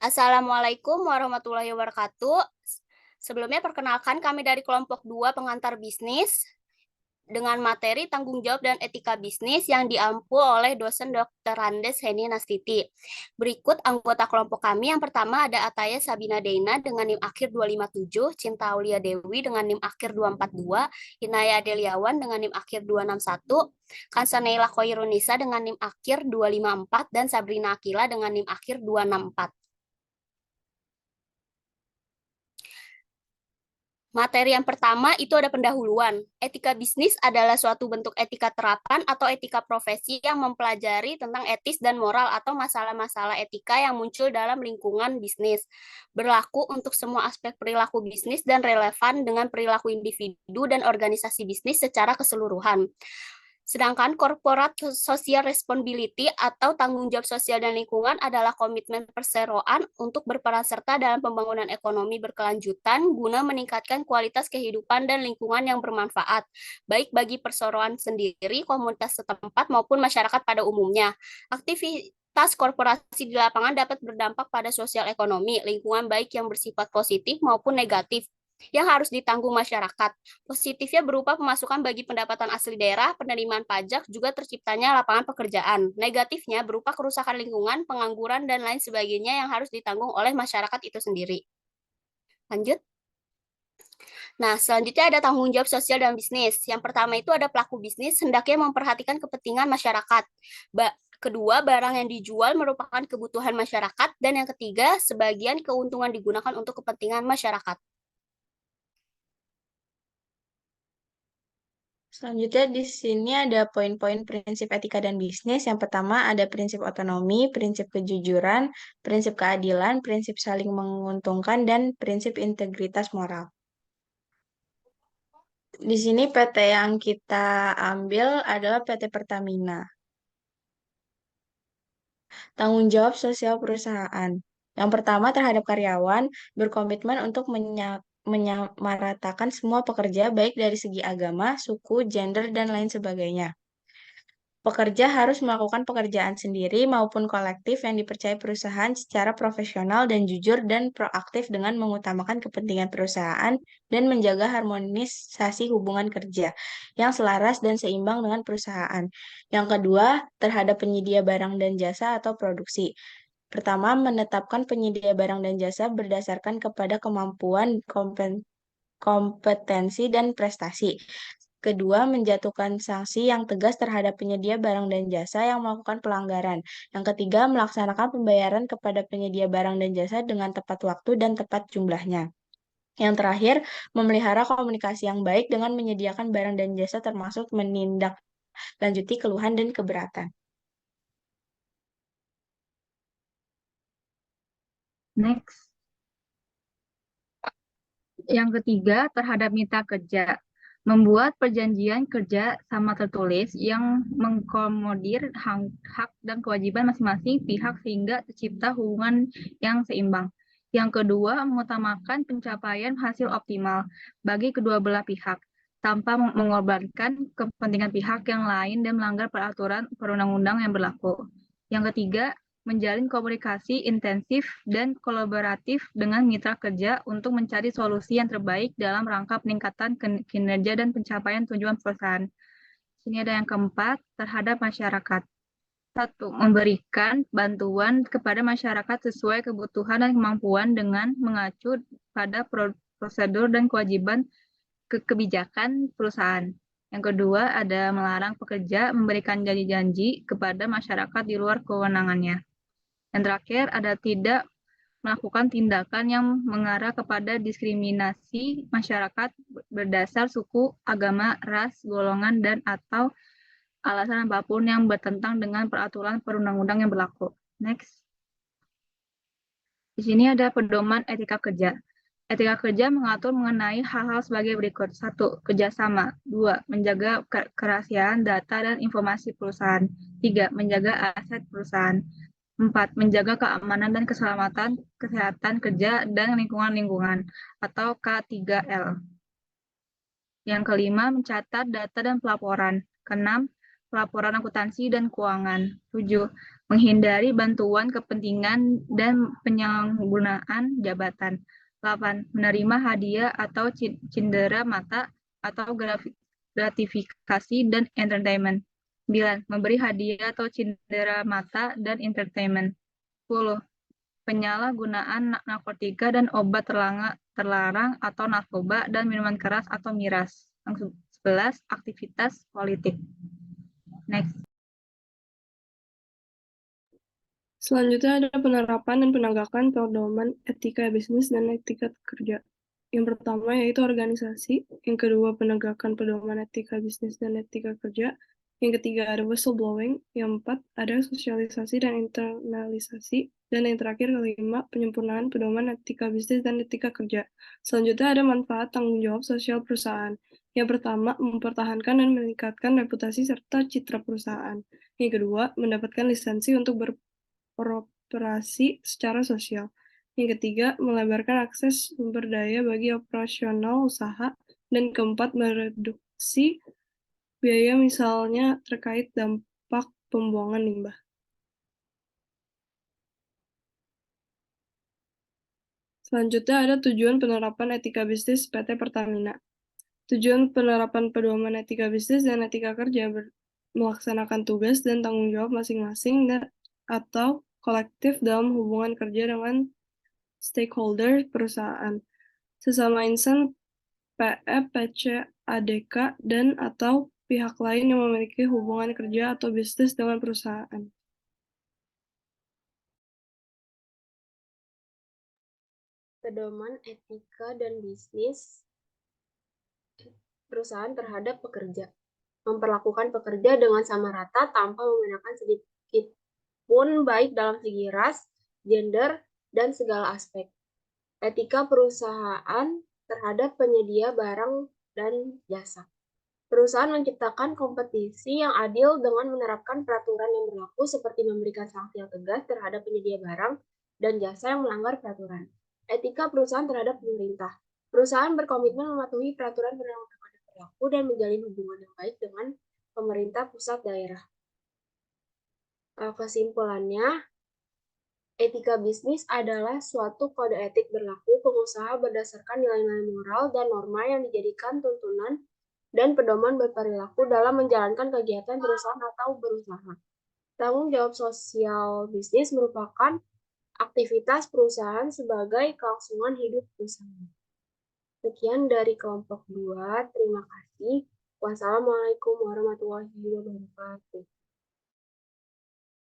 Assalamualaikum warahmatullahi wabarakatuh. Sebelumnya perkenalkan kami dari kelompok 2 pengantar bisnis dengan materi tanggung jawab dan etika bisnis yang diampu oleh dosen Dr. Andes Heni Nastiti. Berikut anggota kelompok kami. Yang pertama ada Ataya Sabina Deina dengan NIM akhir 257, Cinta Aulia Dewi dengan NIM akhir 242, Inaya Deliawan dengan NIM akhir 261, Kansaneila Khoirunisa dengan NIM akhir 254, dan Sabrina Akila dengan NIM akhir 264. Materi yang pertama itu ada pendahuluan. Etika bisnis adalah suatu bentuk etika terapan atau etika profesi yang mempelajari tentang etis dan moral atau masalah-masalah etika yang muncul dalam lingkungan bisnis. Berlaku untuk semua aspek perilaku bisnis dan relevan dengan perilaku individu dan organisasi bisnis secara keseluruhan. Sedangkan corporate social responsibility atau tanggung jawab sosial dan lingkungan adalah komitmen perseroan untuk berperan serta dalam pembangunan ekonomi berkelanjutan guna meningkatkan kualitas kehidupan dan lingkungan yang bermanfaat, baik bagi perseroan sendiri, komunitas setempat, maupun masyarakat pada umumnya. Aktivitas korporasi di lapangan dapat berdampak pada sosial ekonomi, lingkungan baik yang bersifat positif maupun negatif, yang harus ditanggung masyarakat. Positifnya berupa pemasukan bagi pendapatan asli daerah, penerimaan pajak, juga terciptanya lapangan pekerjaan. Negatifnya berupa kerusakan lingkungan, pengangguran, dan lain sebagainya yang harus ditanggung oleh masyarakat itu sendiri. Lanjut. Nah, selanjutnya ada tanggung jawab sosial dan bisnis. Yang pertama itu ada pelaku bisnis hendaknya memperhatikan kepentingan masyarakat. Kedua, barang yang dijual merupakan kebutuhan masyarakat. Dan yang ketiga, sebagian keuntungan digunakan untuk kepentingan masyarakat. Selanjutnya di sini ada poin-poin prinsip etika dan bisnis. Yang pertama ada prinsip otonomi, prinsip kejujuran, prinsip keadilan, prinsip saling menguntungkan, dan prinsip integritas moral. Di sini PT yang kita ambil adalah PT Pertamina. Tanggung jawab sosial perusahaan. Yang pertama terhadap karyawan berkomitmen untuk menyamaratakan semua pekerja baik dari segi agama, suku, gender, dan lain sebagainya. Pekerja harus melakukan pekerjaan sendiri maupun kolektif yang dipercaya perusahaan secara profesional dan jujur dan proaktif dengan mengutamakan kepentingan perusahaan dan menjaga harmonisasi hubungan kerja yang selaras dan seimbang dengan perusahaan. Yang kedua, terhadap penyedia barang dan jasa atau produksi. Pertama, menetapkan penyedia barang dan jasa berdasarkan kepada kemampuan, kompetensi, dan prestasi. Kedua, menjatuhkan sanksi yang tegas terhadap penyedia barang dan jasa yang melakukan pelanggaran. Yang ketiga, melaksanakan pembayaran kepada penyedia barang dan jasa dengan tepat waktu dan tepat jumlahnya. Yang terakhir, memelihara komunikasi yang baik dengan menyediakan barang dan jasa termasuk menindaklanjuti keluhan dan keberatan. Next. Yang ketiga, terhadap mitra kerja. Membuat perjanjian kerja sama tertulis yang mengkomodir hak dan kewajiban masing-masing pihak sehingga tercipta hubungan yang seimbang. Yang kedua, mengutamakan pencapaian hasil optimal bagi kedua belah pihak tanpa mengorbankan kepentingan pihak yang lain dan melanggar peraturan perundang-undang yang berlaku. Yang ketiga, menjalin komunikasi intensif dan kolaboratif dengan mitra kerja untuk mencari solusi yang terbaik dalam rangka peningkatan kinerja dan pencapaian tujuan perusahaan. Sini ada yang keempat, terhadap masyarakat. Satu, memberikan bantuan kepada masyarakat sesuai kebutuhan dan kemampuan dengan mengacu pada prosedur dan kewajiban kebijakan perusahaan. Yang kedua, ada melarang pekerja memberikan janji-janji kepada masyarakat di luar kewenangannya. Yang terakhir, ada tidak melakukan tindakan yang mengarah kepada diskriminasi masyarakat berdasar suku, agama, ras, golongan, dan atau alasan apapun yang bertentangan dengan peraturan perundang-undang yang berlaku. Next. Di sini ada pedoman etika kerja. Etika kerja mengatur mengenai hal-hal sebagai berikut. 1. Kerjasama. 2. Menjaga kerahasiaan data dan informasi perusahaan. 3. Menjaga aset perusahaan. 4. Menjaga keamanan dan keselamatan kesehatan kerja dan lingkungan-lingkungan atau K3L. Yang kelima, mencatat data dan pelaporan. Keenam, laporan akuntansi dan keuangan. 7. Menghindari bantuan kepentingan dan penyalahgunaan jabatan. 8. Menerima hadiah atau cindera mata atau gratifikasi dan entertainment. 9. Memberi hadiah atau cindera mata dan entertainment. 10. Penyalahgunaan narkotika dan obat terlarang atau narkoba dan minuman keras atau miras. 11. Aktivitas politik. Next. Selanjutnya ada penerapan dan penegakan pedoman etika bisnis dan etika kerja. Yang pertama yaitu organisasi, yang kedua penegakan pedoman etika bisnis dan etika kerja, yang ketiga ada whistleblowing, yang keempat ada sosialisasi dan internalisasi, dan yang terakhir kelima penyempurnaan pedoman etika bisnis dan etika kerja. Selanjutnya ada manfaat tanggung jawab sosial perusahaan. Yang pertama, mempertahankan dan meningkatkan reputasi serta citra perusahaan. Yang kedua, mendapatkan lisensi untuk beroperasi secara sosial. Yang ketiga, melebarkan akses sumber daya bagi operasional usaha. Dan keempat, mereduksi biaya misalnya terkait dampak pembuangan limbah. Selanjutnya ada tujuan penerapan etika bisnis PT Pertamina. Tujuan penerapan pedoman etika bisnis dan etika kerja melaksanakan tugas dan tanggung jawab masing-masing atau kolektif dalam hubungan kerja dengan stakeholder perusahaan, sesama insan, PE, PC, ADK, dan atau pihak lain yang memiliki hubungan kerja atau bisnis dengan perusahaan. Pedoman etika dan bisnis perusahaan terhadap pekerja. Memperlakukan pekerja dengan sama rata tanpa membedakan sedikit pun baik dalam segi ras, gender, dan segala aspek. Etika perusahaan terhadap penyedia barang dan jasa. Perusahaan menciptakan kompetisi yang adil dengan menerapkan peraturan yang berlaku seperti memberikan sanksi yang tegas terhadap penyedia barang dan jasa yang melanggar peraturan. Etika perusahaan terhadap pemerintah. Perusahaan berkomitmen mematuhi peraturan perundang-undangan yang berlaku dan menjalin hubungan yang baik dengan pemerintah pusat daerah. Kesimpulannya, etika bisnis adalah suatu kode etik berlaku pengusaha berdasarkan nilai-nilai moral dan norma yang dijadikan tuntunan dan pedoman berperilaku dalam menjalankan kegiatan perusahaan atau berusaha. Tanggung jawab sosial bisnis merupakan aktivitas perusahaan sebagai kelangsungan hidup perusahaan. Sekian dari kelompok 2. Terima kasih. Wassalamualaikum warahmatullahi wabarakatuh.